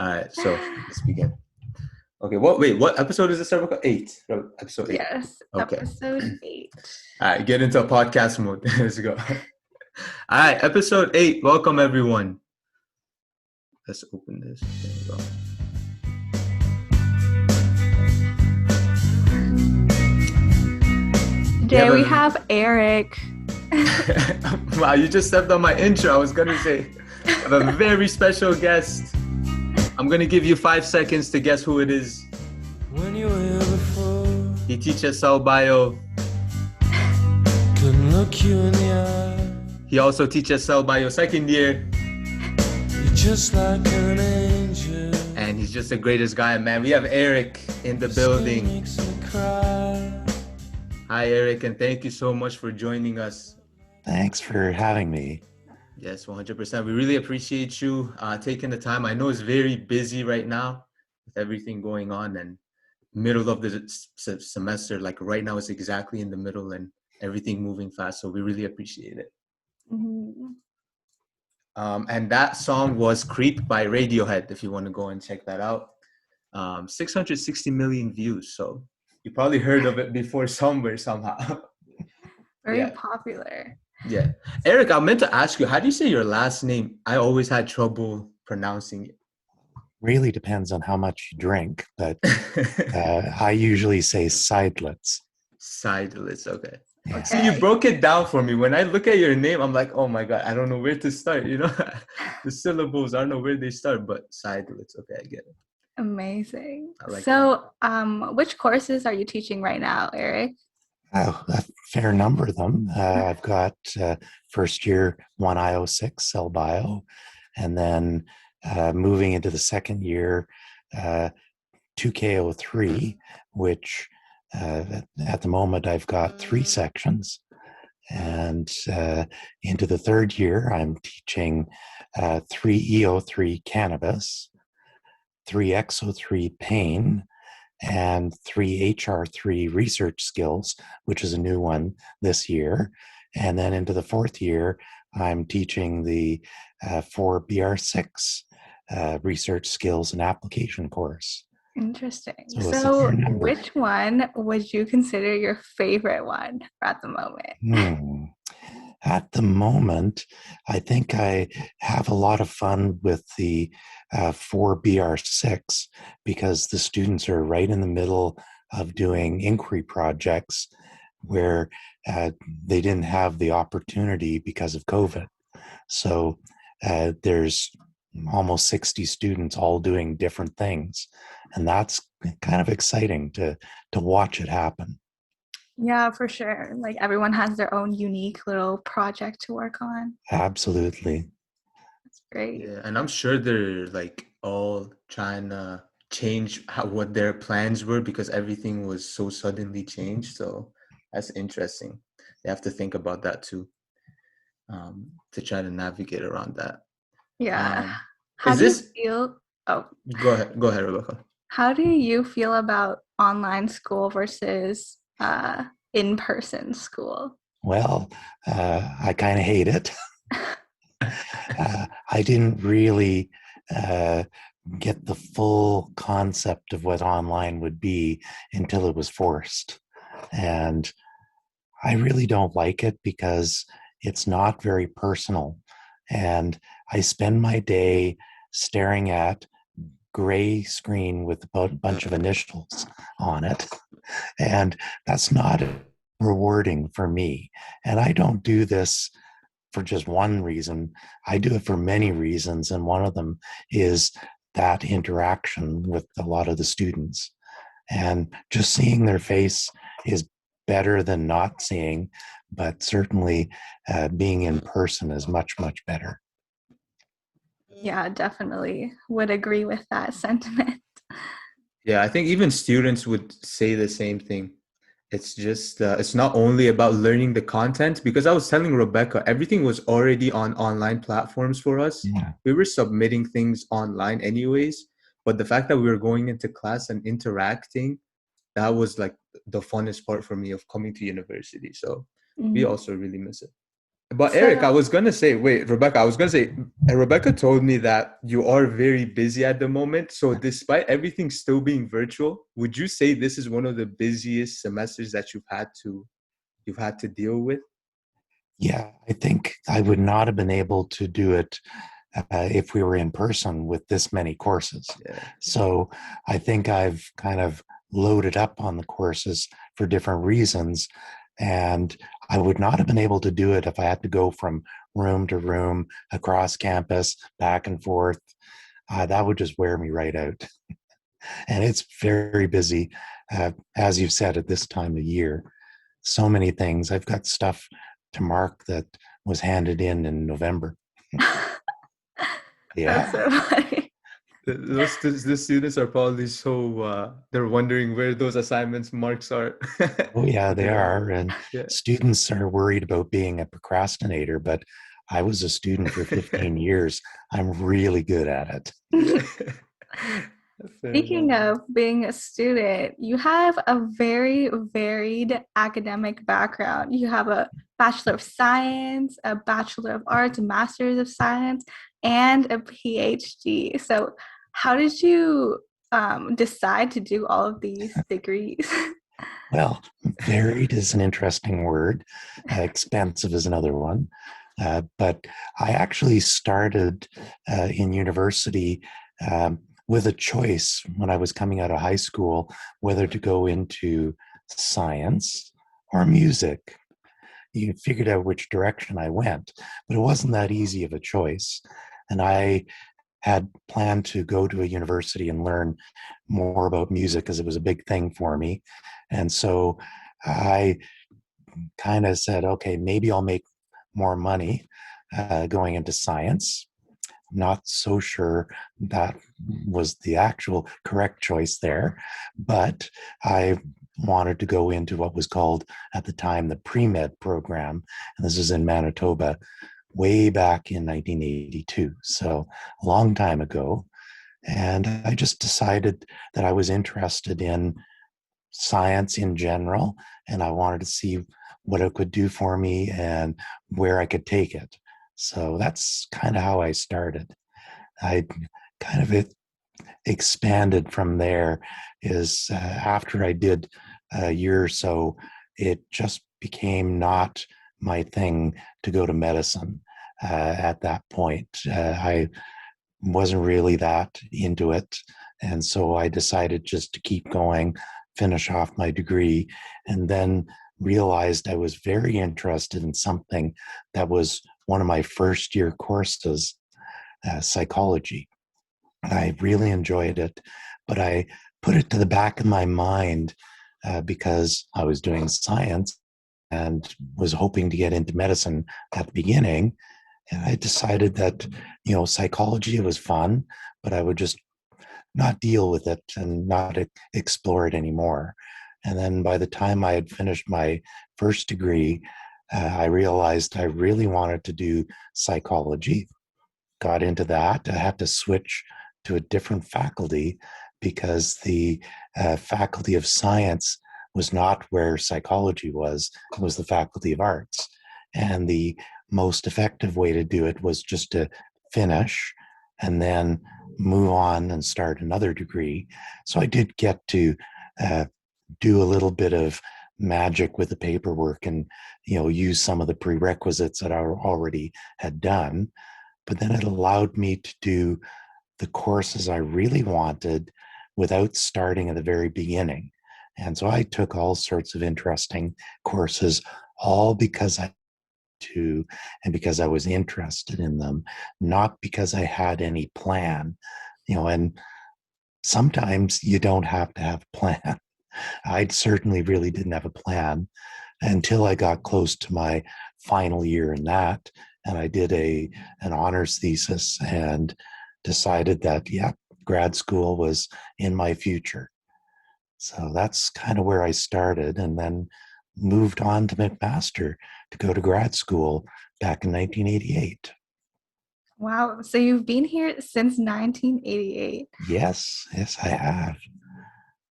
All right, so let's begin. Okay, what episode is this, Rebecca? 8. No, episode 8. Yes, Okay. episode 8. All right, get into podcast mode. Let's go. All right, episode 8. Welcome, everyone. Let's open this. There we go. Today we have Eric. Wow, you just stepped on my intro. I was going to say, I have a very special guest. I'm going to give you 5 seconds to guess who it is. When you were here before, He teaches cell bio. couldn't look you in the eye. He also teaches cell bio second year. You're just like an angel. And he's just the greatest guy, man. We have Eric in the building. Makes me cry. Hi, Eric, and thank you so much for joining us. Thanks for having me. Yes, 100%. We really appreciate you taking the time. I know it's very busy right now with everything going on, and middle of the semester, like right now, it's exactly in the middle and everything moving fast. So we really appreciate it. Mm-hmm. And that song was Creep by Radiohead, if you want to go and check that out. 660 million views. So you probably heard of it before somewhere, somehow. Very popular. Yeah. Eric, I meant to ask you, how do you say your last name? I always had trouble pronouncing it. Really depends on how much you drink, but I usually say Seidlitz. Seidlitz, okay. Yeah. See, you broke it down for me. When I look at your name, I'm like, oh my God, I don't know where to start. You know, the syllables, I don't know where they start, but Seidlitz, okay, I get it. Amazing. I like which courses are you teaching right now, Eric? Oh, a fair number of them. I've got first year 1I06 cell bio, and then moving into the second year 2K03, which at the moment I've got 3 sections. And into the third year, I'm teaching 3E03 cannabis, 3X03 pain, and 3HR3 research skills, which is a new one this year. And then into the fourth year, I'm teaching the 4BR6 research skills and application course. Interesting. So which one would you consider your favorite one at the moment? At the moment, I think I have a lot of fun with the 4BR6 because the students are right in the middle of doing inquiry projects where they didn't have the opportunity because of COVID. So there's almost 60 students all doing different things. And that's kind of exciting to watch it happen. Yeah, for sure. Like everyone has their own unique little project to work on. Absolutely. That's great. Yeah, and I'm sure they're like all trying to change what their plans were because everything was so suddenly changed. So that's interesting. They have to think about that too, to try to navigate around that. Yeah. How do you feel? Oh, go ahead, Rebecca. How do you feel about online school versus in-person school? Well, I kind of hate it. I didn't really get the full concept of what online would be until it was forced. And I really don't like it because it's not very personal. And I spend my day staring at gray screen with a bunch of initials on it. And that's not rewarding for me. And I don't do this for just one reason. I do it for many reasons. And one of them is that interaction with a lot of the students. And just seeing their face is better than not seeing, but certainly being in person is much, much better. Yeah, definitely would agree with that sentiment. Yeah, I think even students would say the same thing. It's just, it's not only about learning the content, because I was telling Rebecca, everything was already on online platforms for us. Yeah. We were submitting things online anyways, but the fact that we were going into class and interacting, that was like the funnest part for me of coming to university. So we also really miss it. But Eric, I So was gonna say, wait, Rebecca, I was gonna say, Rebecca told me that you are very busy at the moment. So despite everything still being virtual, would you say this is one of the busiest semesters that you've had to deal with? Yeah, I think I would not have been able to do it if we were in person with this many courses. Yeah. So I think I've kind of loaded up on the courses for different reasons. And I would not have been able to do it if I had to go from room to room across campus, back and forth. That would just wear me right out. And it's very busy, as you've said, at this time of year. So many things. I've got stuff to mark that was handed in November. that's Yeah. so funny. The students are probably so they're wondering where those assignments marks are. Oh, yeah, they Yeah. are. And Yeah. students are worried about being a procrastinator, but I was a student for 15 years. I'm really good at it. Yeah. Fair Speaking enough. of being a student, you have a very varied academic background. You have a Bachelor of Science, a Bachelor of Arts, a Master's of Science, and a PhD. So, how did you decide to do all of these degrees? Well, varied is an interesting word. Expensive is another one. But I actually started in university with a choice when I was coming out of high school whether to go into science or music. You figured out which direction I went, but it wasn't that easy of a choice. And I had planned to go to a university and learn more about music because it was a big thing for me. And so I kind of said, okay, maybe I'll make more money going into science. Not so sure that was the actual correct choice there, but I wanted to go into what was called at the time the pre-med program. And this is in Manitoba way back in 1982. So a long time ago. And I just decided that I was interested in science in general, and I wanted to see what it could do for me and where I could take it. So that's kind of how I started. I kind of expanded from there. Is after I did a year or so, it just became not my thing to go to medicine at that point. I wasn't really that into it. And so I decided just to keep going, finish off my degree, and then realized I was very interested in something that was one of my first year courses, psychology. I really enjoyed it, but I put it to the back of my mind because I was doing science and was hoping to get into medicine at the beginning. And I decided that, psychology was fun, but I would just not deal with it and not explore it anymore. And then by the time I had finished my first degree, I realized I really wanted to do psychology, got into that. I had to switch to a different faculty because the faculty of science was not where psychology was. It was the faculty of arts. And the most effective way to do it was just to finish and then move on and start another degree. So I did get to do a little bit of magic with the paperwork and use some of the prerequisites that I already had done. But then it allowed me to do the courses I really wanted without starting at the very beginning. And so I took all sorts of interesting courses, all because I to and because I was interested in them, not because I had any plan. And sometimes you don't have to have a plan. I certainly really didn't have a plan until I got close to my final year in that. And I did an honors thesis and decided that, yeah, grad school was in my future. So that's kind of where I started, and then moved on to McMaster to go to grad school back in 1988. Wow. So you've been here since 1988. Yes, I have.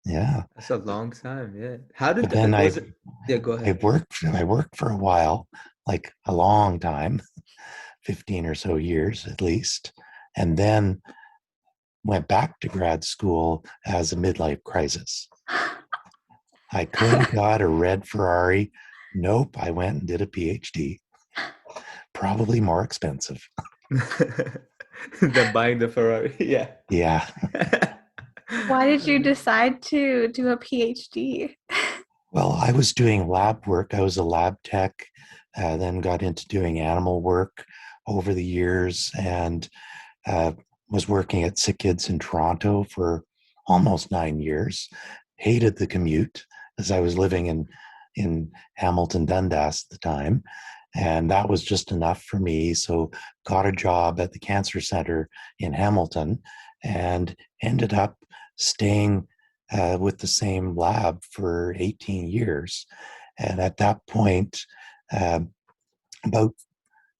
Yeah. That's a long time. Yeah. How But did then was it? Yeah, go I ahead. worked for a while, like a long time, 15 or so years at least, and then went back to grad school as a midlife crisis. I could have got a red Ferrari. Nope, I went and did a PhD, probably more expensive. Than buying the Ferrari. Yeah. Yeah. Why did you decide to do a PhD? Well, I was doing lab work. I was a lab tech, then got into doing animal work over the years, and uh, was working at Sick Kids in Toronto for almost 9 years. Hated the commute as I was living in Hamilton Dundas at the time, and that was just enough for me. So got a job at the cancer center in Hamilton, and ended up staying with the same lab for 18 years. And at that point, uh, about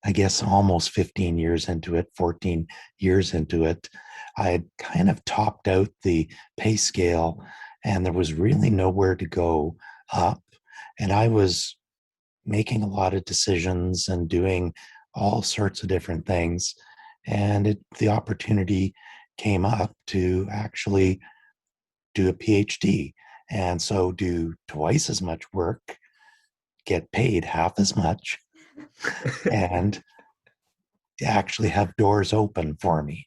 I guess almost 15 years into it, 14 years into it, I had kind of topped out the pay scale and there was really nowhere to go up. And I was making a lot of decisions and doing all sorts of different things. And the opportunity came up to actually do a PhD. And so do twice as much work, get paid half as much, and actually have doors open for me.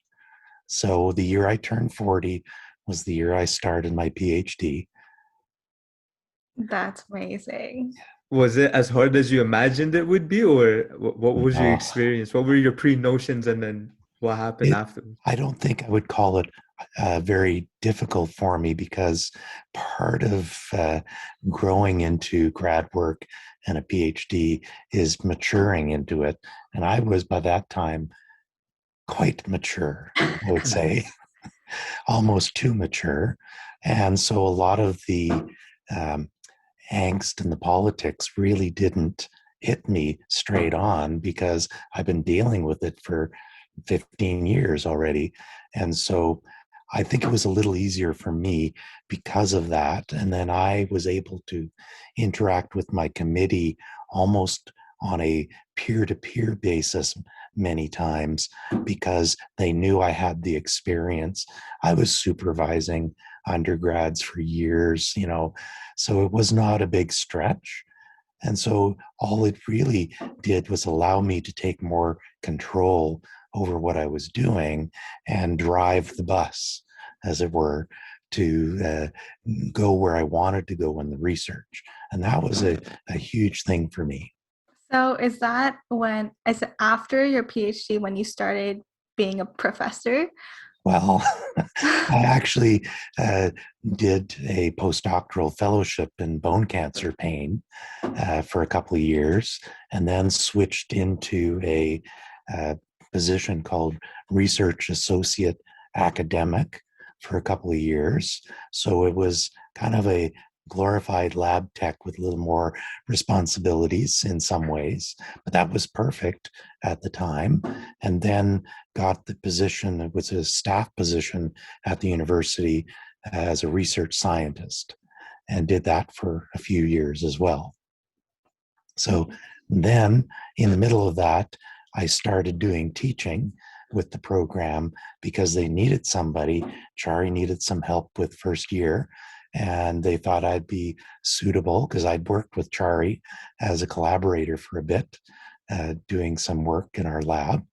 So the year I turned 40 was the year I started my PhD. That's amazing. Was it as hard as you imagined it would be, or what was your No, experience? What were your pre-notions, and then what happened it, afterwards? I don't think I would call it very difficult for me because part of growing into grad work and a PhD is maturing into it. And I was by that time quite mature, I would say, almost too mature. And so a lot of the um, angst and the politics really didn't hit me straight on because I've been dealing with it for 15 years already. And so I think it was a little easier for me because of that. And then I was able to interact with my committee almost on a peer to peer basis many times because they knew I had the experience. I was supervising undergrads for years, so it was not a big stretch. And so all it really did was allow me to take more control over what I was doing and drive the bus, as it were, to go where I wanted to go in the research. And that was a huge thing for me. So is it after your PhD when you started being a professor? Well, I actually uh, did a postdoctoral fellowship in bone cancer pain for a couple of years, and then switched into a uh, position called research associate academic for a couple of years. So it was kind of a glorified lab tech with a little more responsibilities in some ways, but that was perfect at the time. And then got the position, it was a staff position at the university as a research scientist, and did that for a few years as well. So then in the middle of that, I started doing teaching with the program because they needed somebody. Chari needed some help with first year, and they thought I'd be suitable because I'd worked with Chari as a collaborator for a bit, doing some work in our lab.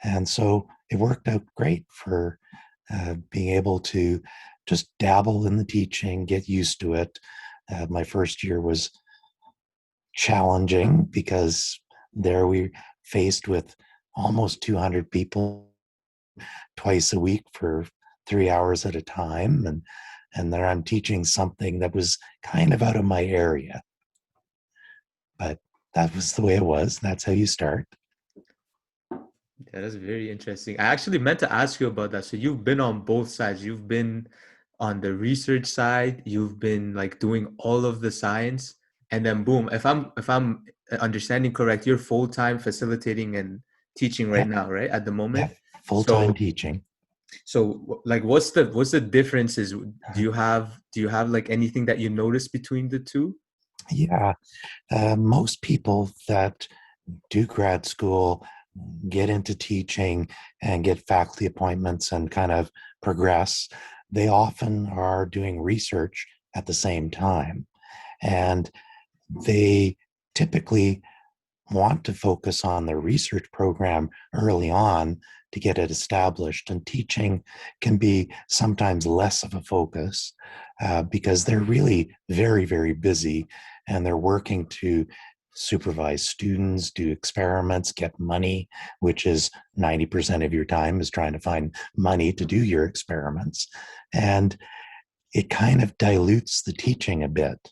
And so it worked out great for being able to just dabble in the teaching, get used to it. My first year was challenging because there we faced with almost 200 people twice a week for 3 hours at a time. And there I'm teaching something that was kind of out of my area. But that was the way it was. That's how you start. Yeah, that's very interesting. I actually meant to ask you about that. So you've been on both sides. You've been on the research side. You've been like doing all of the science, and then boom. If I'm understanding correct, you're full time facilitating and teaching right Yep. now, right? At the moment. Yep. Full-time So teaching. So like what's the differences? Do you have like anything that you notice between the two? Yeah, most people that do grad school get into teaching and get faculty appointments and kind of progress. They often are doing research at the same time. And they typically want to focus on their research program early on to get it established. And teaching can be sometimes less of a focus because they're really very, very busy and they're working to supervise students, do experiments, get money, which is 90% of your time is trying to find money to do your experiments. And it kind of dilutes the teaching a bit.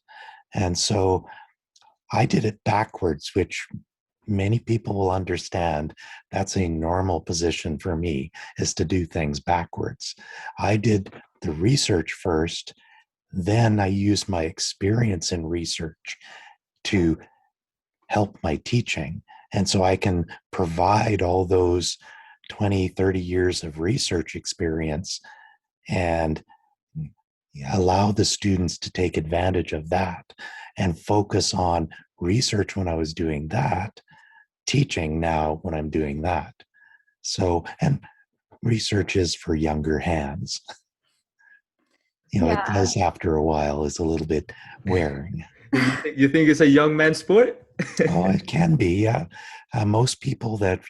And so I did it backwards, which many people will understand. That's a normal position for me, is to do things backwards. I did the research first, then I used my experience in research to help my teaching. And so I can provide all those 20, 30 years of research experience and allow the students to take advantage of that and focus on research when I was doing that, teaching now when I'm doing that. So, and research is for younger hands. It Yeah. does after a while is a little bit wearing. You think it's a young man's sport? Oh, it can be. Yeah. Most people that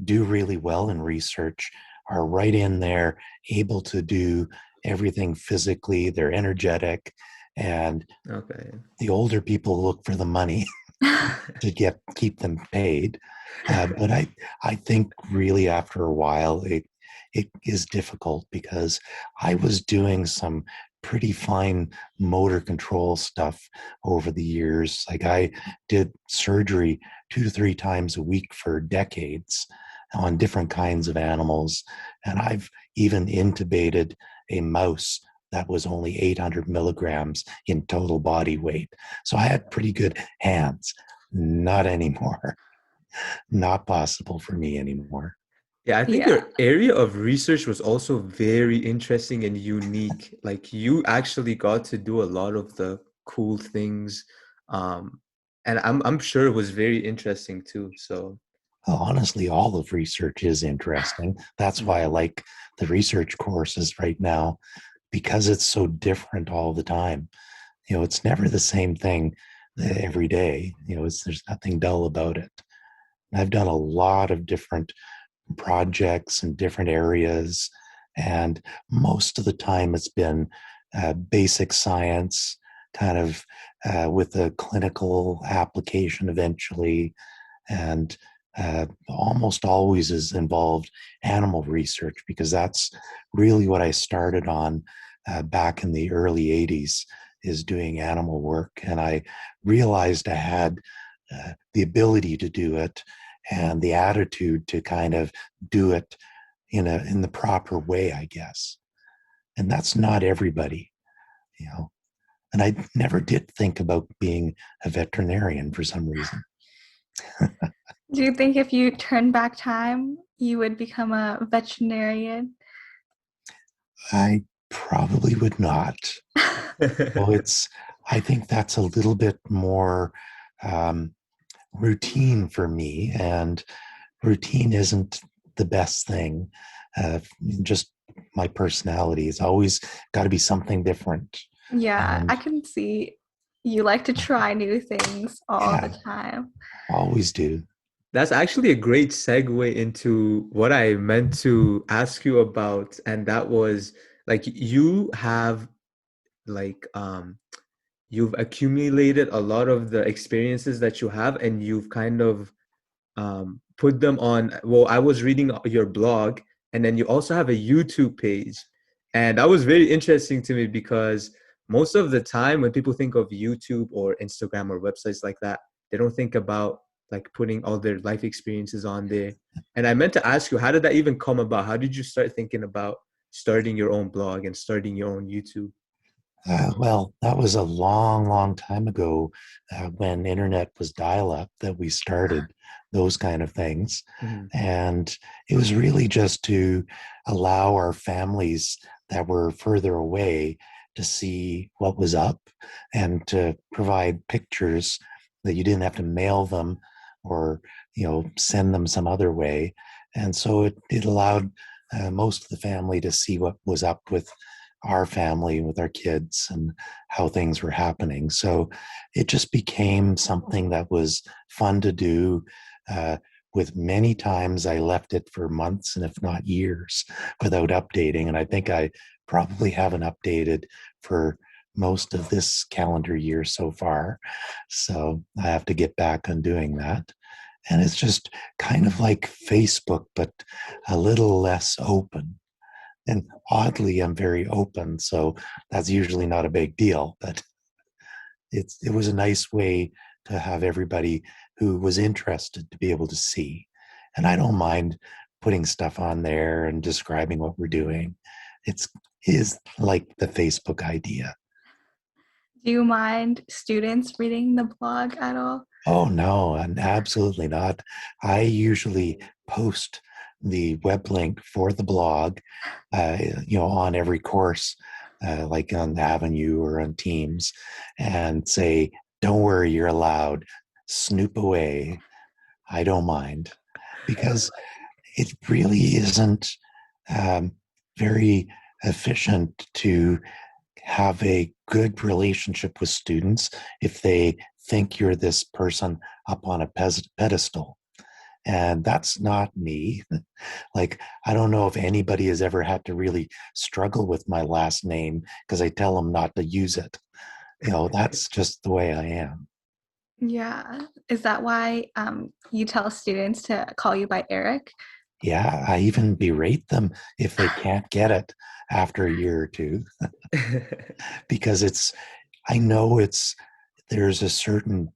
do really well in research are right in there, able to do everything physically. They're energetic. And Okay. the older people look for the money to keep them paid. But I think really after a while, it is difficult because I was doing some pretty fine motor control stuff over the years. Like I did surgery 2 to 3 times a week for decades on different kinds of animals. And I've even intubated a mouse that was only 800 milligrams in total body weight. So I had pretty good hands. Not anymore. Not possible for me anymore. Yeah, I think Yeah. your area of research was also very interesting and unique. Like you actually got to do a lot of the cool things. Um, and I'm sure it was very interesting too. So Well, honestly, all of research is interesting. That's why I mhm. like the research courses right now because it's so different all the time. It's never the same thing every day. There's nothing dull about it. I've done a lot of different projects in different areas. And most of the time it's been basic science, kind of with a clinical application eventually. And almost always is involved animal research because that's really what I started on back in the early 80s is doing animal work. And I realized I had the ability to do it and the attitude to kind of do it in the proper way, I guess. And that's not everybody, you know. And I never did think about being a veterinarian for some reason. Do you think if you turn back time, you would become a veterinarian? I probably would not. Well, I think that's a little bit more um, routine for me, and routine isn't the best thing. Just my personality has always got to be something different. Yeah, I And can see you like to try new things all the yeah, time. always do. That's actually a great segue into what I meant to ask you about, and that was like you have like you've accumulated a lot of the experiences that you have, and you've kind of put them on. Well, I was reading your blog, and then you also have a YouTube page, and that was very interesting to me because most of the time when people think of YouTube or Instagram or websites like that, they don't think about like putting all their life experiences on there. And I meant to ask you, how did that even come about? How did you start thinking about starting your own blog and starting your own YouTube? Well, that was a long, long time ago when internet was dial-up that we started those kind of things. Mhm. And it was really just to allow our families that were further away to see what was up and to provide pictures that you didn't have to mail them or send them some other way. And so it allowed most of the family to see what was up with our family, with our kids, and how things were happening. So it just became something that was fun to do. With many times I left it for months and if not years without updating. And I think I probably haven't updated for most of this calendar year so far. So I have to get back on doing that. And it's just kind of like Facebook, but a little less open. And oddly, I'm very open, so that's usually not a big deal. But it was a nice way to have everybody who was interested to be able to see. And I don't mind putting stuff on there and describing what we're doing. It's is like the Facebook idea. Do you mind students reading the blog at all? Oh no, and absolutely not. I usually post the web link for the blog, on every course, like on Avenue or on Teams, and say, "Don't worry, you're allowed. Snoop away. I don't mind," because it really isn't um, very efficient to have a good relationship with students if they think you're this person up on a pedestal. And that's not me. Like, I don't know if anybody has ever had to really struggle with my last name because I tell them not to use it. That's just the way I am. Yeah. Is that why you tell students to call you by Eric? Yeah, I even berate them if they can't get it after a year or two, because I know there's a certain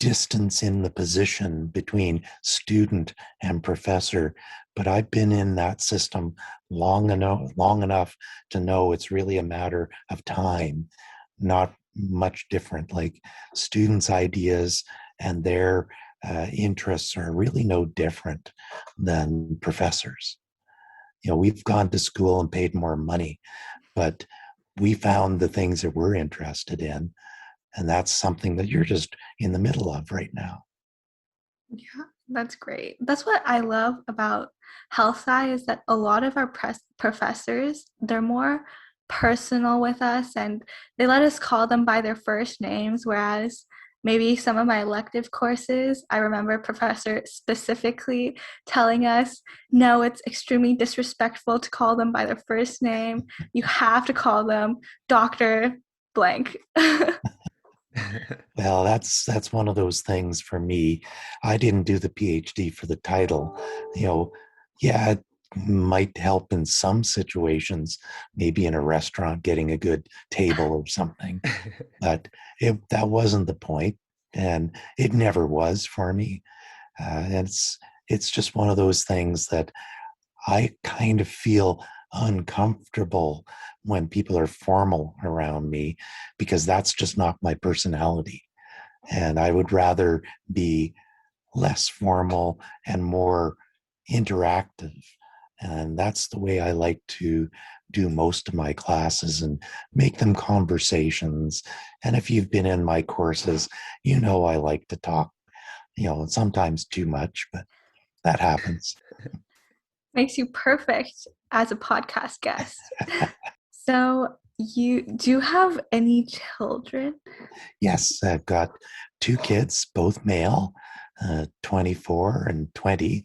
distance in the position between student and professor, but I've been in that system long enough to know it's really a matter of time, not much different. Like, students' ideas and their interests are really no different than professors. We've gone to school and paid more money, but we found the things that we're interested in. And that's something that you're just in the middle of right now. Yeah, that's great. That's what I love about health sci is that a lot of our professors, they're more personal with us and they let us call them by their first names, whereas maybe some of my elective courses, I remember a professor specifically telling us, no, it's extremely disrespectful to call them by their first name. You have to call them Dr. Blank. Well, that's one of those things for me. I didn't do the PhD for the title. Yeah, it might help in some situations, maybe in a restaurant getting a good table or something, but that wasn't the point, and it never was for me. And it's just one of those things that I kind of feel uncomfortable when people are formal around me, because that's just not my personality. And I would rather be less formal and more interactive. And that's the way I like to do most of my classes and make them conversations. And if you've been in my courses, I like to talk, sometimes too much, but that happens. Makes you perfect as a podcast guest. So, you do have any children? Yes, I've got two kids, both male, 24 and 20.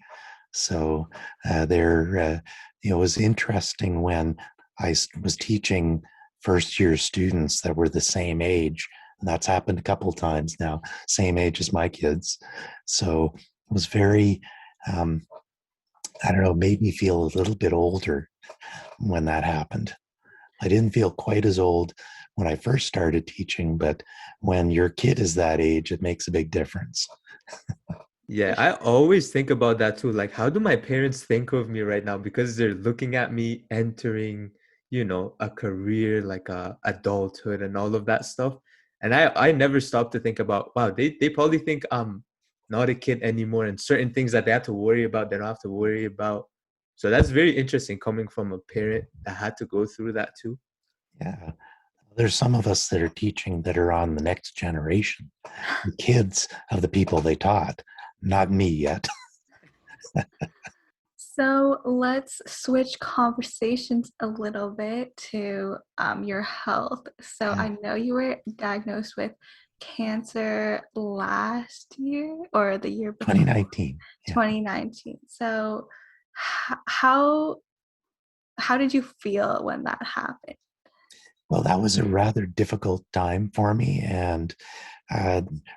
So it was interesting when I was teaching first year students that were the same age. And that's happened a couple of times now, same age as my kids. So it was very, I don't know, made me feel a little bit older when that happened. I didn't feel quite as old when I first started teaching, but when your kid is that age, it makes a big difference. Yeah, I always think about that too. Like, how do my parents think of me right now? Because they're looking at me entering, a career like adulthood and all of that stuff. And I never stop to think about, wow, they probably think I'm not a kid anymore, and certain things that they have to worry about, they don't have to worry about. So that's very interesting coming from a parent that had to go through that too. Yeah. There's some of us that are teaching that are on the next generation, the kids of the people they taught, not me yet. So let's switch conversations a little bit to your health. So Yeah. I know you were diagnosed with cancer last year or the year before? 2019. Yeah. 2019. So how did you feel when that happened? Well, that was a rather difficult time for me. And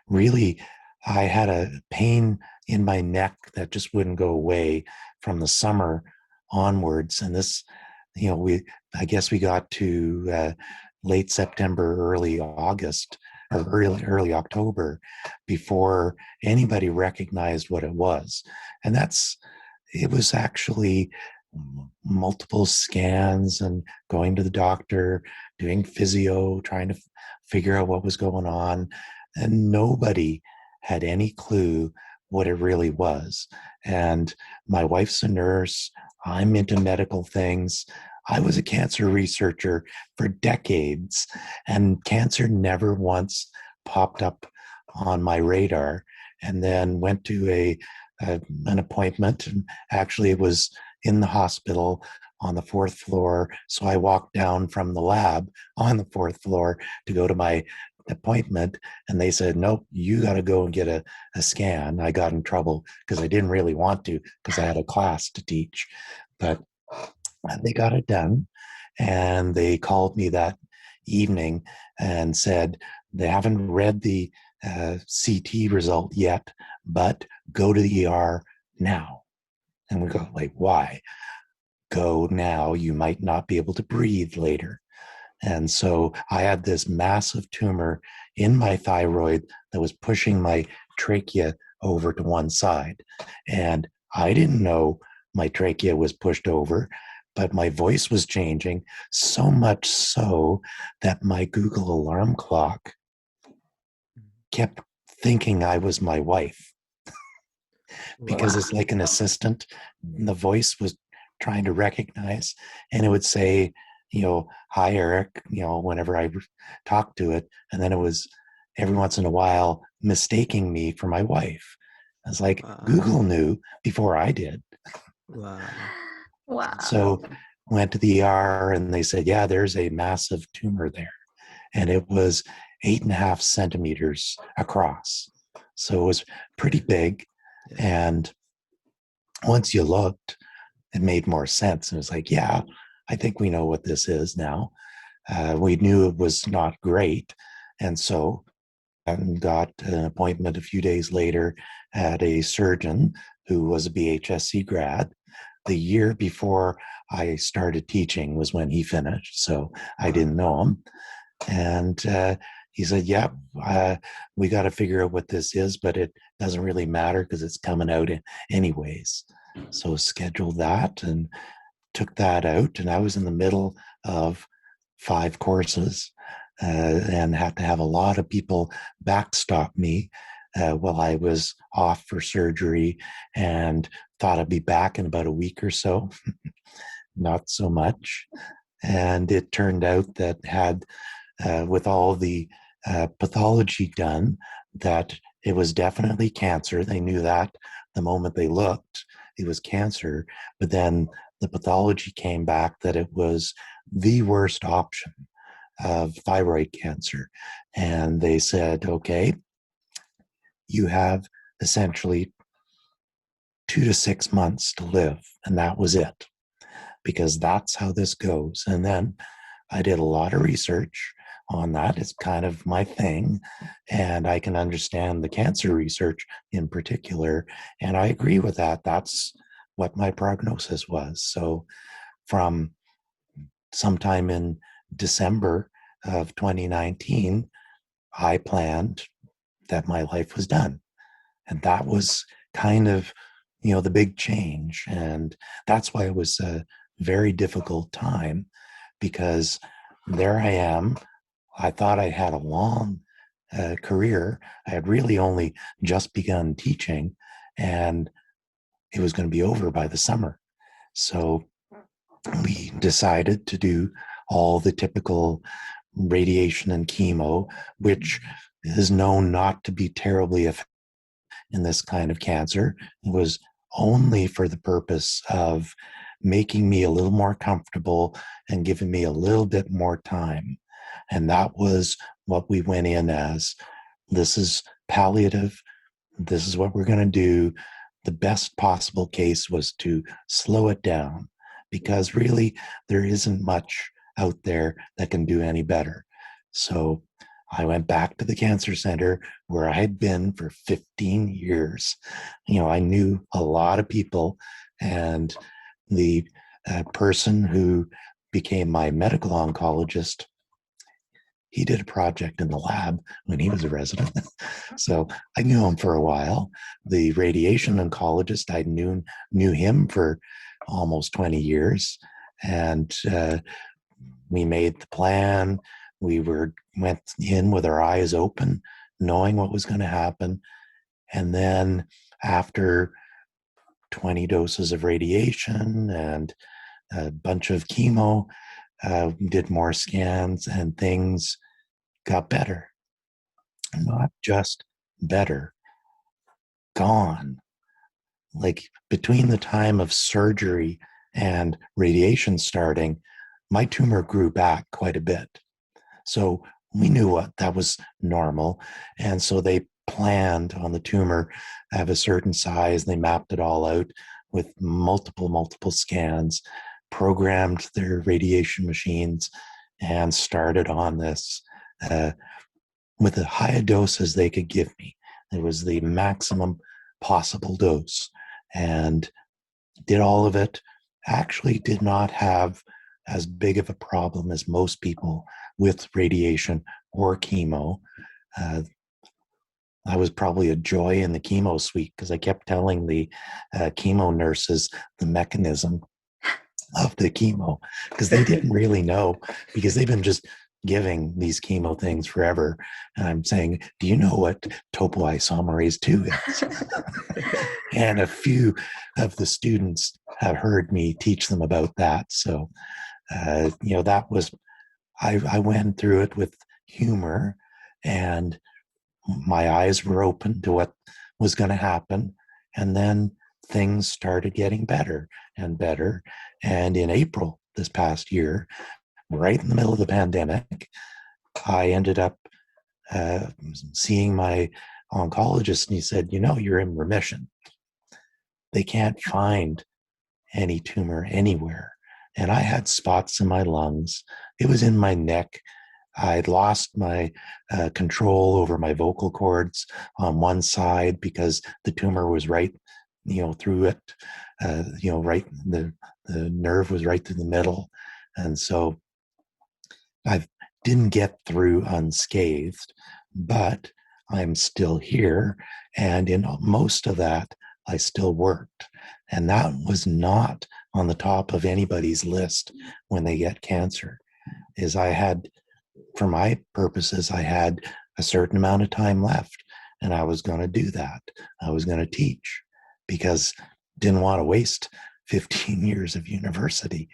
really, I had a pain in my neck that just wouldn't go away from the summer onwards. And this, I guess we got to late September, early August, or early October before anybody recognized what it was. And it was actually multiple scans and going to the doctor, doing physio, trying to figure out what was going on. And nobody had any clue what it really was. And my wife's a nurse. I'm into medical things. I was a cancer researcher for decades, and cancer never once popped up on my radar. And then went to an appointment, and actually it was in the hospital on the fourth floor. So I walked down from the lab on the fourth floor to go to my appointment, and they said, nope, you got to go and get a scan. I got in trouble because I didn't really want to, because I had a class to teach, but they got it done. And they called me that evening and said, they haven't read the CT result yet, but go to the ER now. And we go, like, why? Go now. You might not be able to breathe later. And so I had this massive tumor in my thyroid that was pushing my trachea over to one side. And I didn't know my trachea was pushed over, but my voice was changing, so much so that my Google alarm clock kept thinking I was my wife, because it's like an assistant. The voice was trying to recognize, and it would say, hi, Eric, whenever I talked to it. And then it was every once in a while mistaking me for my wife. I was like, wow. Google knew before I did. Wow. So went to the ER, and they said, yeah, there's a massive tumor there. And it was 8.5 centimeters across. So it was pretty big. And once you looked, it made more sense. And it was like, yeah, I think we know what this is now. We knew it was not great. And so I got an appointment a few days later at a surgeon who was a BHSC grad. The year before I started teaching was when he finished. So I didn't know him. And he said, yeah, we got to figure out what this is, but it doesn't really matter because it's coming out anyways. So scheduled that and took that out. And I was in the middle of 5 courses and had to have a lot of people backstop me while I was off for surgery, and thought I'd be back in about a week or so. Not so much. And it turned out that with all the pathology done, that it was definitely cancer. They knew that the moment they looked, it was cancer. But then the pathology came back that it was the worst option of thyroid cancer. And they said, okay, you have essentially 2 to 6 months to live. And that was it, because that's how this goes. And then I did a lot of research on that. It's kind of my thing, and I can understand the cancer research in particular. And I agree with that. That's what my prognosis was. So from sometime in December of 2019, I planned that my life was done. And that was kind of, the big change. And that's why it was a very difficult time, because there I am. I thought I had a long career. I had really only just begun teaching, and it was going to be over by the summer. So we decided to do all the typical radiation and chemo, which is known not to be terribly effective in this kind of cancer. It was only for the purpose of making me a little more comfortable and giving me a little bit more time. And that was what we went in as. This is palliative. This is what we're going to do. The best possible case was to slow it down, because really there isn't much out there that can do any better. So I went back to the cancer center where I had been for 15 years. I knew a lot of people, and the person who became my medical oncologist, he did a project in the lab when he was a resident. So I knew him for a while. The radiation oncologist, I knew him for almost 20 years. And we made the plan. We went in with our eyes open, knowing what was going to happen. And then after 20 doses of radiation and a bunch of chemo, did more scans, and things got better. Not just better, gone. Like between the time of surgery and radiation starting, my tumor grew back quite a bit. So we knew what that was normal. And so they planned on the tumor have a certain size. They mapped it all out with multiple scans, programmed their radiation machines, and started on this with the high doses they could give me. It was the maximum possible dose, and did all of it. Actually did not have as big of a problem as most people with radiation or chemo. I was probably a joy in the chemo suite because I kept telling the chemo nurses the mechanism of the chemo, because they didn't really know, because they've been just giving these chemo things forever. And I'm saying, do you know what topoisomerase 2 is? And a few of the students have heard me teach them about that. So, that was, I went through it with humor, and my eyes were open to what was going to happen. And then things started getting better and better. And in April this past year, right in the middle of the pandemic, I ended up seeing my oncologist, and he said, you're in remission. They can't find any tumor anywhere. And I had spots in my lungs. It was in my neck. I'd lost my control over my vocal cords on one side because the tumor was right, through it, right, the nerve was right through the middle. And so I didn't get through unscathed, but I'm still here. And in most of that, I still worked. And that was not on the top of anybody's list when they get cancer. Is I had, for my purposes, I had a certain amount of time left, and I was going to do that. I was going to teach, because didn't want to waste 15 years of university.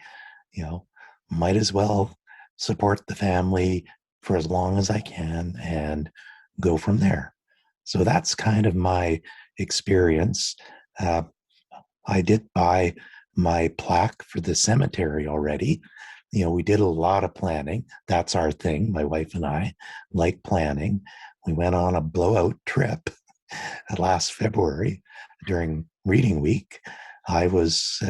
Might as well support the family for as long as I can and go from there. So that's kind of my experience. I did buy my plaque for the cemetery already. We did a lot of planning. That's our thing. My wife and I like planning. We went on a blowout trip last February during reading week. I was,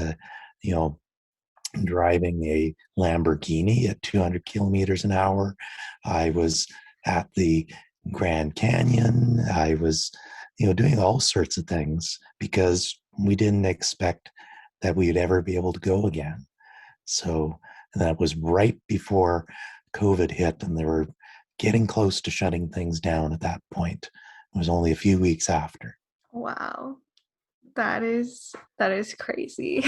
driving a Lamborghini at 200 kilometers an hour. I was at the Grand Canyon. I was, doing all sorts of things because we didn't expect that we'd ever be able to go again. So that was right before COVID hit, and they were getting close to shutting things down at that point. It was only a few weeks after. Wow. That is crazy.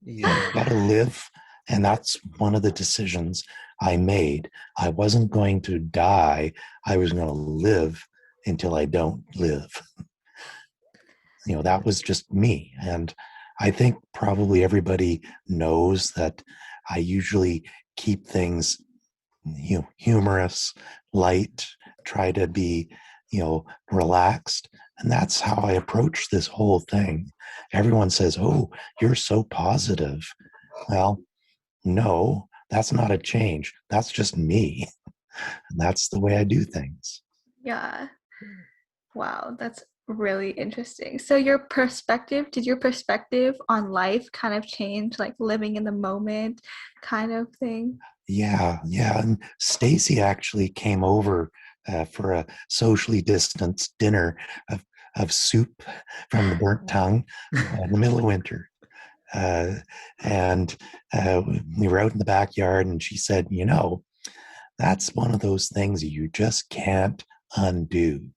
You got to live. And that's one of the decisions I made. I wasn't going to die. I was going to live until I don't live. That was just me. And I think probably everybody knows that I usually keep things humorous, light, try to be, relaxed. And that's how I approach this whole thing. Everyone says, "Oh, you're so positive." Well, no, that's not a change. That's just me. And that's the way I do things. Yeah. Wow, that's really interesting. So did your perspective on life kind of change, like living in the moment kind of thing? Yeah. And Stacy actually came over for a socially distanced dinner of soup from the burnt tongue in the middle of winter. And we were out in the backyard, and she said, that's one of those things you just can't undo.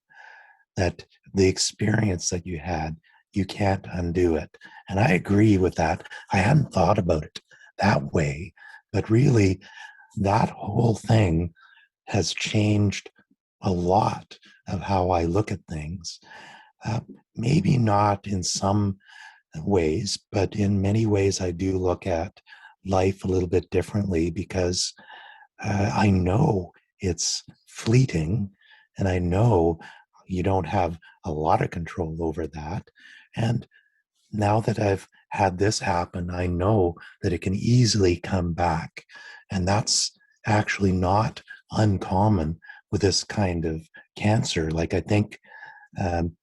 That the experience that you had, you can't undo it. And I agree with that. I hadn't thought about it that way, but really, that whole thing has changed a lot of how I look at things. Maybe not in some ways, but in many ways, I do look at life a little bit differently because I know it's fleeting, and I know you don't have a lot of control over that. And now that I've had this happen, I know that it can easily come back. And that's actually not uncommon with this kind of cancer. Like, I think um,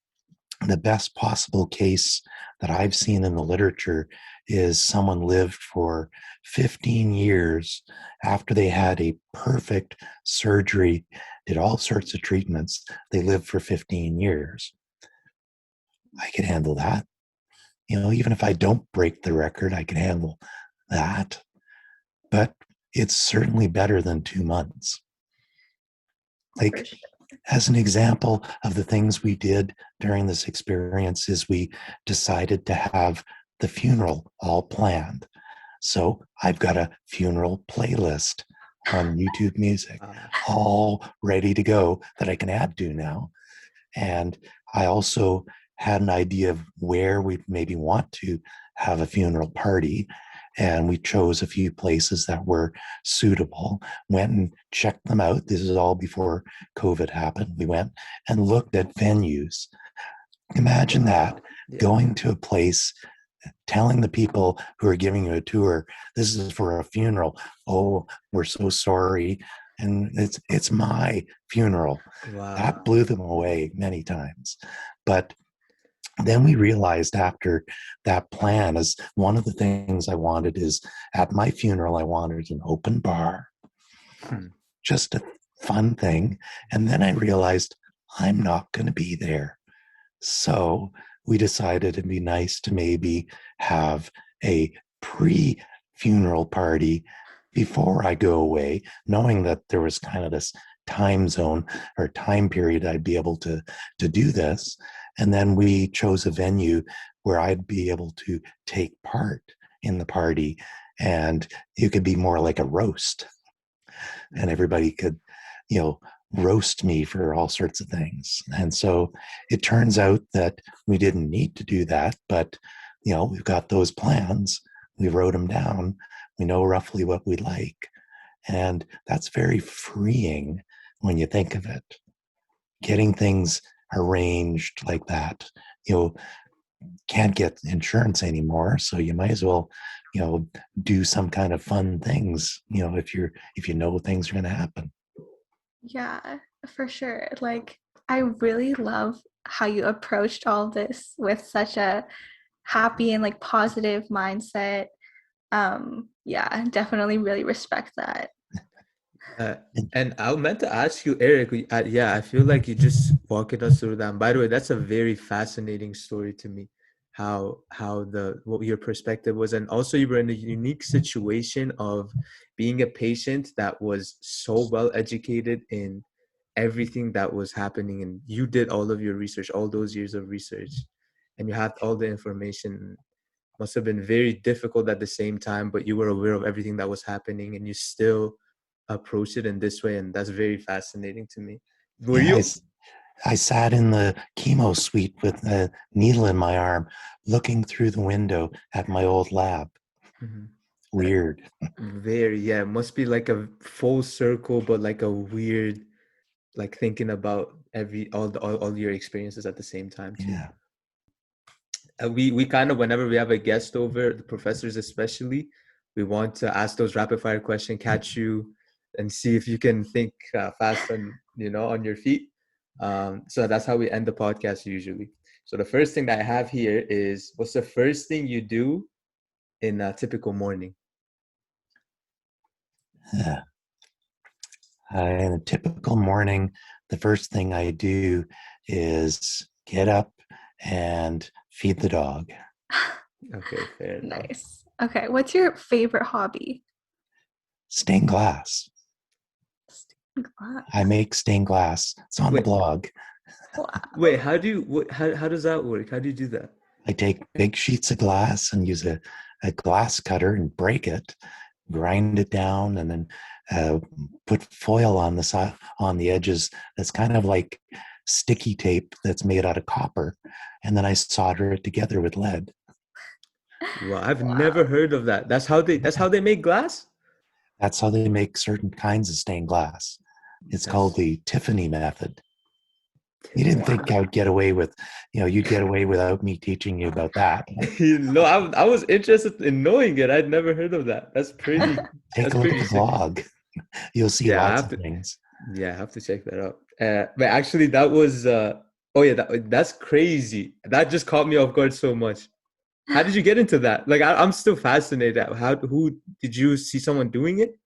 the best possible case that I've seen in the literature is someone lived for 15 years after they had a perfect surgery, did all sorts of treatments. They lived for 15 years. I could handle that. Even if I don't break the record, I can handle that. But it's certainly better than 2 months. Like, as an example of the things we did during this experience is we decided to have the funeral all planned. So I've got a funeral playlist on YouTube Music all ready to go that I can add to now. And I also had an idea of where we maybe want to have a funeral party. And we chose a few places that were suitable, went and checked them out. This is all before COVID happened. We went and looked at venues. Imagine that, going to a place, telling the people who are giving you a tour, this is for a funeral. Oh, we're so sorry. And it's my funeral. Wow. That blew them away many times. But then we realized after that plan, is one of the things I wanted is at my funeral, I wanted an open bar, just a fun thing. And then I realized I'm not going to be there. So we decided it'd be nice to maybe have a pre-funeral party before I go away, knowing that there was kind of this time zone or time period I'd be able to do this. And then we chose a venue where I'd be able to take part in the party, and it could be more like a roast, and everybody could, roast me for all sorts of things. And so it turns out that we didn't need to do that, but we've got those plans. We wrote them down. We know roughly what we like. And that's very freeing when you think of it. Getting things arranged like that. Can't get insurance anymore, so you might as well, do some kind of fun things, if you know things are going to happen. Yeah, for sure. Like, I really love how you approached all this with such a happy and like positive mindset. Yeah, definitely really respect that. And I meant to ask you, Eric. Yeah, I feel like you just walking us through that. And by the way, that's a very fascinating story to me. How what your perspective was, and also you were in a unique situation of being a patient that was so well educated in everything that was happening, and you did all of your research, all those years of research, and you had all the information. Must have been very difficult at the same time, but you were aware of everything that was happening, and you still approach it in this way, and that's very fascinating to me. Were Yeah, you? I sat in the chemo suite with a needle in my arm, looking through the window at my old lab. Mhm. Weird. Very, yeah. It must be like a full circle, but like a weird, like thinking about all your experiences at the same time too. Yeah. We kind of, whenever we have a guest over, the professors especially, we want to ask those rapid fire questions, catch you, and see if you can think fast on on your feet. So that's how we end the podcast usually. So the first thing that I have here is, what's the first thing you do in a typical morning? Yeah. In a typical morning, the first thing I do is get up and feed the dog. Okay, fair enough. Nice. Okay, what's your favorite hobby? Stained glass. Stained glass. I make stained glass. It's on the Wait, blog. Wow. wait. How does that work? How do you do that? I take big sheets of glass and use a glass cutter and break it, grind it down, and then put foil on the side, on the edges. That's kind of like sticky tape that's made out of copper, and then I solder it together with lead. Well, I've Wow. never heard of that. That's how they make glass? That's how they make certain kinds of stained glass. It's called That's the Tiffany Method. You didn't think I would get away with, you'd get away without me teaching you about that. I was interested in knowing it. I'd never heard of that. That's pretty Take that's a look at pretty the sick. blog. You'll see Yeah, I lots have of to things. yeah, I have to check that out. But actually that was oh yeah, that's crazy. That just caught me off guard so much. How did you get into that? Like I'm still fascinated. Who did you see someone doing it?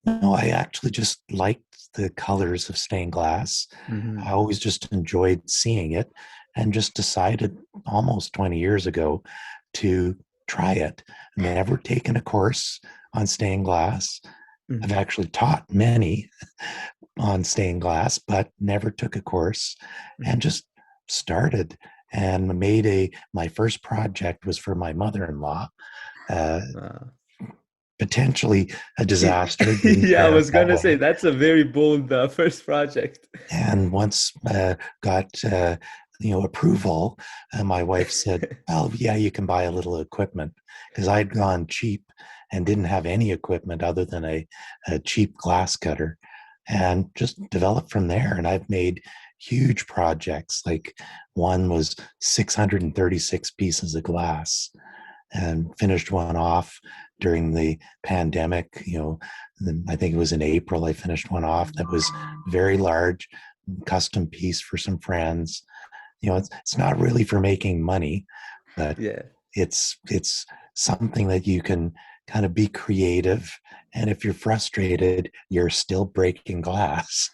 No, I actually just liked the colors of stained glass. Mm-hmm. I always just enjoyed seeing it and just decided almost 20 years ago to try it. Never taken a course on stained glass. I've Mm-hmm. actually taught many on stained glass, but never took a course and just started and my first project was for my mother-in-law. Uh, Wow. Potentially a disaster. Didn't Yeah, I turn out was that gonna say way. that's a very bold first project. And once got approval, my wife said, "Well, yeah, you can buy a little equipment," because I'd gone cheap and didn't have any equipment other than a cheap glass cutter, and just developed from there. And I've made huge projects. Like one was 636 pieces of glass, and finished one off during the pandemic. I think it was in April, I finished one off that was very large, custom piece for some friends. It's not really for making money, but Yeah. it's something that you can kind of be creative. And if you're frustrated, you're still breaking glass.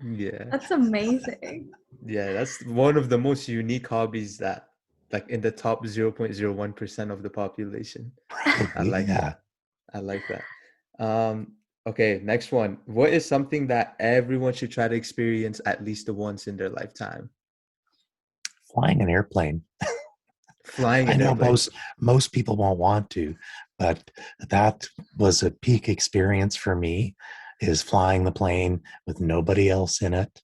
Yeah. That's amazing. Yeah, that's one of the most unique hobbies that, like, in the top 0.01% of the population. I Probably, like yeah. that. I like that. Okay, next one. What is something that everyone should try to experience at least once in their lifetime? Flying an airplane. Flying I an know airplane. most people won't want to, but that was a peak experience for me, is flying the plane with nobody else in it,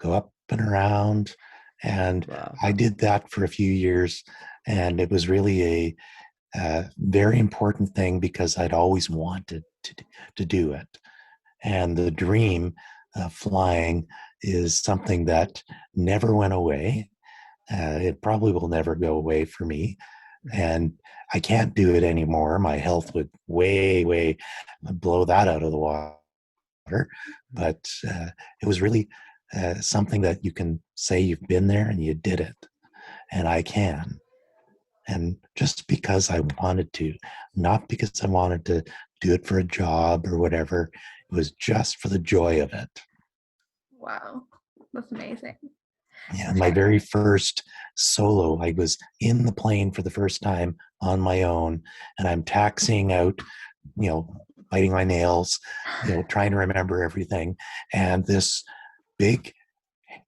go up and around. And Wow. I did that for a few years, and it was really a very important thing because I'd always wanted to do it. And the dream of flying is something that never went away. It probably will never go away for me. And I can't do it anymore. My health would way blow that out of the water. But it was really something that you can say you've been there and you did it. And I can. And just because I wanted to, not because I wanted to do it for a job or whatever, it was just for the joy of it. Wow. That's amazing. Yeah, my Okay. very first solo, I was in the plane for the first time on my own, and I'm taxiing out, biting my nails, trying to remember everything. And this big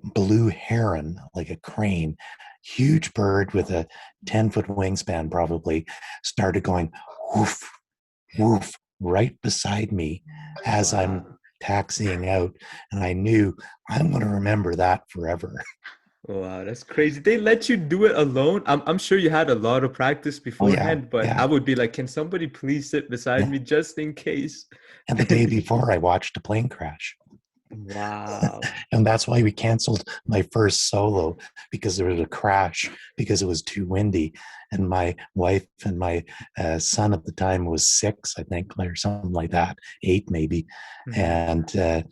blue heron, like a crane, huge bird with a 10-foot wingspan probably, started going woof, woof, right beside me as I'm taxiing out. And I knew I'm going to remember that forever. Wow, that's crazy. They let you do it alone. I'm sure you had a lot of practice Oh, yeah. beforehand, but Yeah. I would be like, can somebody please sit beside Yeah. me just in case? And the day before, I watched a plane crash. Wow. And that's why we canceled my first solo, because there was a crash because it was too windy. And my wife and my son at the time was 6, I think, or something like that, 8 maybe. Mhm. And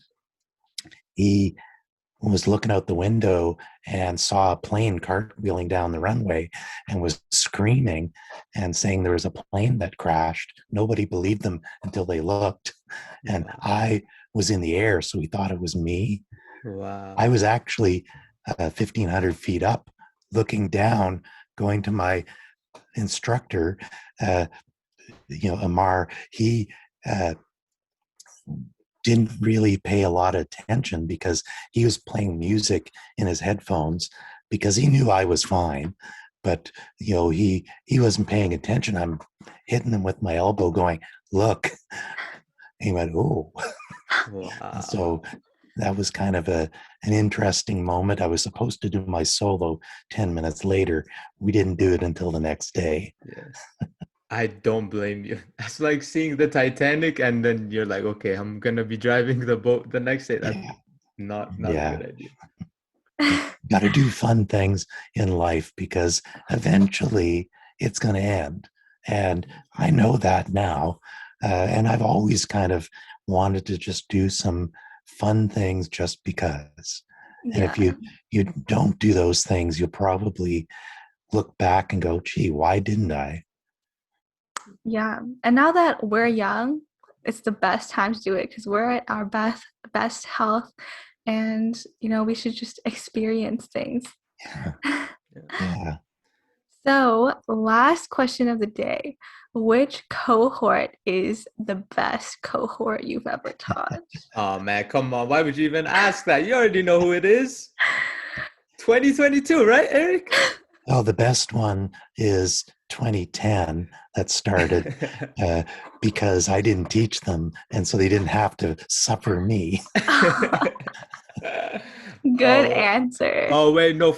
he was looking out the window and saw a plane cartwheeling down the runway and was screaming and saying there was a plane that crashed. Nobody believed them until they looked. And Wow. I was in the air, so he thought it was me. Wow. I was actually 1,500 feet up, looking down, going to my instructor, Amar. He didn't really pay a lot of attention because he was playing music in his headphones because he knew I was fine. But, he wasn't paying attention. I'm hitting him with my elbow going, look. He went, oh. Wow. So that was kind of an interesting moment. I was supposed to do my solo 10 minutes later. We didn't do it until the next day. Yes. I don't blame you. That's like seeing the Titanic and then you're like, okay, I'm going to be driving the boat the next day. That's not a good idea. Got to do fun things in life because eventually it's going to end. And I know that now. And I've always kind of wanted to just do some fun things just because. And if you don't do those things, you'll probably look back and go, gee, why didn't I? Yeah. And now that we're young, it's the best time to do it because we're at our best health. And, we should just experience things. Yeah. So, last question of the day. Which cohort is the best cohort you've ever taught? Oh, man, come on. Why would you even ask that? You already know who it is. 2022, right, Eric? Oh, the best one is 2010 that started because I didn't teach them. And so they didn't have to suffer me. Good answer. Oh, wait, no,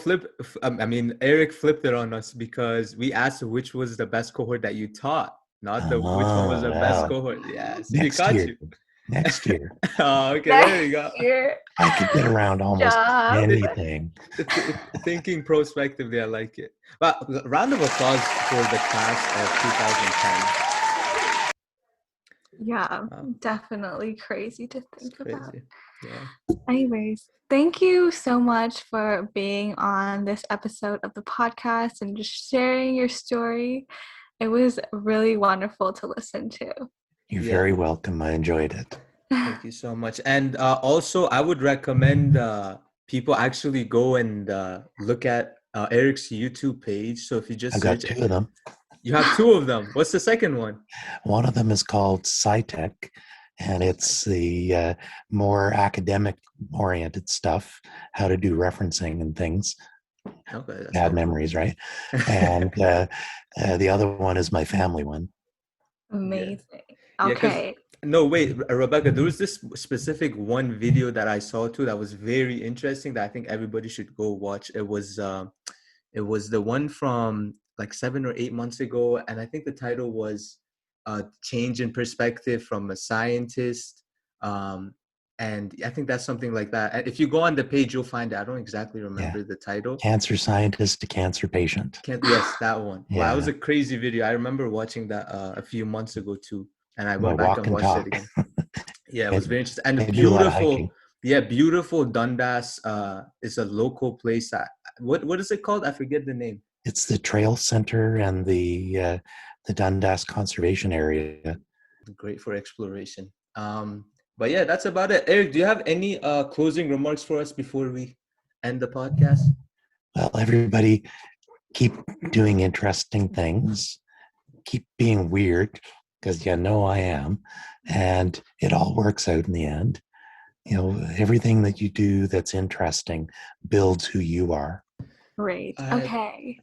Eric flipped it on us because we asked which was the best cohort that you taught, not which one was the best cohort. Yeah, see, Next year. Next year. Oh, okay, there you go. I could get around almost anything. Thinking prospectively, I like it. But round of applause for the class of 2010. Yeah, definitely crazy to think about. Yeah. Anyways, thank you so much for being on this episode of the podcast and just sharing your story. It was really wonderful to listen to. You're very welcome. I enjoyed it. Thank you so much. And also, I would recommend people actually go and look at Eric's YouTube page. So if you just I've got 2 of them. You have 2 of them. What's the second one? One of them is called SciTech, and it's the more academic-oriented stuff, how to do referencing and things. Okay, bad memories, right? And the other one is my family one. Amazing. Okay. No, wait, Rebecca, there was this specific one video that I saw too that was very interesting that I think everybody should go watch. It was the one from like 7 or 8 months ago, and I think the title was Change in Perspective from a Scientist. And I think that's something like that. And if you go on the page, you'll find it. I don't exactly remember the title. Cancer Scientist to Cancer Patient. Yes, that one. Wow, that was a crazy video. I remember watching that a few months ago too. And I went back and watched it again. Yeah, it was very interesting. And beautiful. Yeah, beautiful Dundas is a local place. What is it called? I forget the name. It's the Trail Center and the Dundas Conservation Area. Great for exploration. But yeah, that's about it. Eric, do you have any closing remarks for us before we end the podcast? Well, everybody keep doing interesting things. Keep being weird, because I am. And it all works out in the end. Everything that you do that's interesting builds who you are. Great. Okay.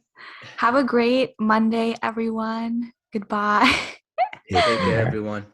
Have a great Monday, everyone. Goodbye. Take care, everyone.